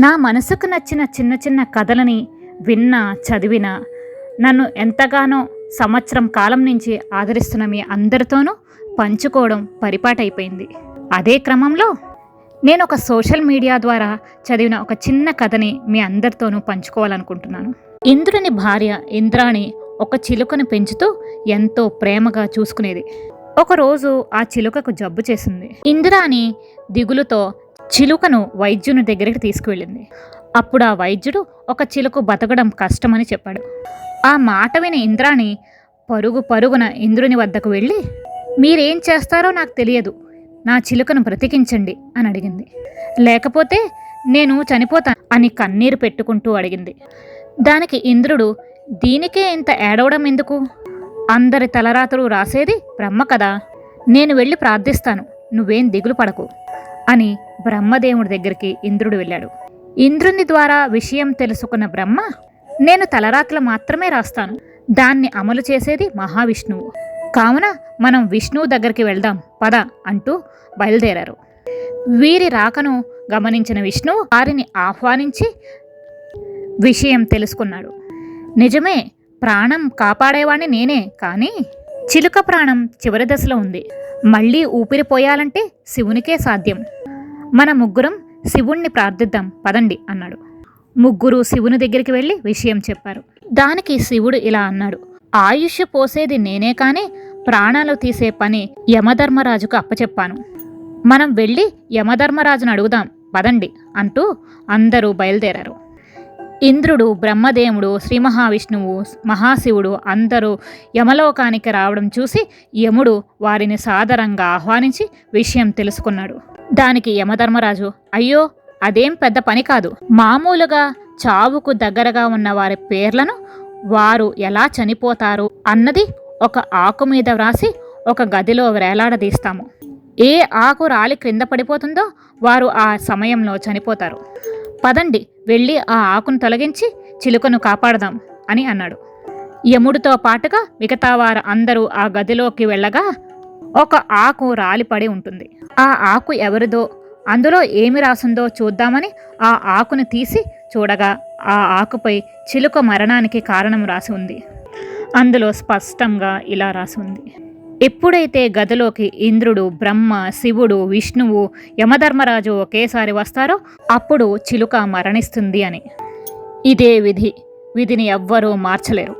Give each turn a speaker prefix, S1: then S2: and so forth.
S1: నా మనసుకు నచ్చిన చిన్న చిన్న కథలని విన్నా, చదివినా నన్ను ఎంతగానో సంవత్సరం కాలం నుంచి ఆదరిస్తున్న మీ అందరితోనూ పంచుకోవడం పరిపాటైపోయింది. అదే క్రమంలో నేను ఒక సోషల్ మీడియా ద్వారా చదివిన ఒక చిన్న కథని మీ అందరితోనూ పంచుకోవాలనుకుంటున్నాను. ఇంద్రుని భార్య ఇంద్రాణి ఒక చిలుకను పెంచుతూ ఎంతో ప్రేమగా చూసుకునేది. ఒకరోజు ఆ చిలుకకు జబ్బు చేసింది. ఇంద్రాణి దిగులుతో చిలుకను వైద్యుని దగ్గరికి తీసుకువెళ్ళింది. అప్పుడు ఆ వైద్యుడు ఒక చిలుక బతకడం కష్టమని చెప్పాడు. ఆ మాట విని ఇంద్రాణి పరుగు పరుగున ఇంద్రుని వద్దకు వెళ్ళి, మీరేం చేస్తారో నాకు తెలియదు, నా చిలుకను బ్రతికించండి అని అడిగింది. లేకపోతే నేను చనిపోతాను అని కన్నీరు పెట్టుకుంటూ అడిగింది. దానికి ఇంద్రుడు, దీనికే ఇంత ఏడవడం ఎందుకు? అందరి తలరాతలు రాసేది బ్రహ్మ కదా, నేను వెళ్ళి ప్రార్థిస్తాను, నువ్వేం దిగులు పడకు అని బ్రహ్మదేవుడి దగ్గరికి ఇంద్రుడు వెళ్ళాడు. ఇంద్రుని ద్వారా విషయం తెలుసుకున్న బ్రహ్మ, నేను తలరాతలు మాత్రమే రాస్తాను, దాన్ని అమలు చేసేది మహావిష్ణువు, కావున మనం విష్ణువు దగ్గరికి వెళ్దాం పద అంటూ బయలుదేరారు. వీరి రాకను గమనించిన విష్ణువు వారిని ఆహ్వానించి విషయం తెలుసుకున్నాడు. నిజమే, ప్రాణం కాపాడేవాణ్ణి నేనే, కానీ చిలుక ప్రాణం చివరి దశలో ఉంది. మళ్ళీ ఊపిరిపోయాలంటే శివునికే సాధ్యం. మన ముగ్గురం శివుణ్ణి ప్రార్థిద్దాం పదండి అన్నాడు. ముగ్గురు శివుని దగ్గరికి వెళ్ళి విషయం చెప్పారు. దానికి శివుడు ఇలా అన్నాడు, ఆయుష్ పోసేది నేనే కానీ ప్రాణాలు తీసే పని యమధర్మరాజుకు అప్పచెప్పాను. మనం వెళ్ళి యమధర్మరాజును అడుగుదాం పదండి అంటూ అందరూ బయలుదేరారు. ఇంద్రుడు, బ్రహ్మదేవుడు, శ్రీ మహావిష్ణువు, మహాశివుడు అందరూ యమలోకానికి రావడం చూసి యముడు వారిని సాదరంగా ఆహ్వానించి విషయం తెలుసుకున్నాడు. దానికి యమధర్మరాజు, అయ్యో అదేం పెద్ద పని కాదు, మామూలుగా చావుకు దగ్గరగా ఉన్న వారి పేర్లను వారు ఎలా చనిపోతారు అన్నది ఒక ఆకు మీద వ్రాసి ఒక గదిలో వేలాడదీస్తాము. ఏ ఆకు రాలి క్రింద పడిపోతుందో వారు ఆ సమయంలో చనిపోతారు. పదండి వెళ్ళి ఆ ఆకును తొలగించి చిలుకను కాపాడదాం అని అన్నాడు. యముడితో పాటుగా మిగతా వారు అందరూ ఆ గదిలోకి వెళ్ళగా ఒక ఆకు రాలిపడి ఉంటుంది. ఆ ఆకు ఎవరిదో, అందులో ఏమి రాసుందో చూద్దామని ఆ ఆకును తీసి చూడగా ఆ ఆకుపై చిలుక మరణానికి కారణం రాసి ఉంది. అందులో స్పష్టంగా ఇలా రాసి ఉంది, ఎప్పుడైతే గదిలోకి ఇంద్రుడు, బ్రహ్మ, శివుడు, విష్ణువు, యమధర్మరాజు ఒకేసారి వస్తారో అప్పుడు చిలుక మరణిస్తుంది అని. ఇదే విధి, విధిని ఎవ్వరూ మార్చలేరు.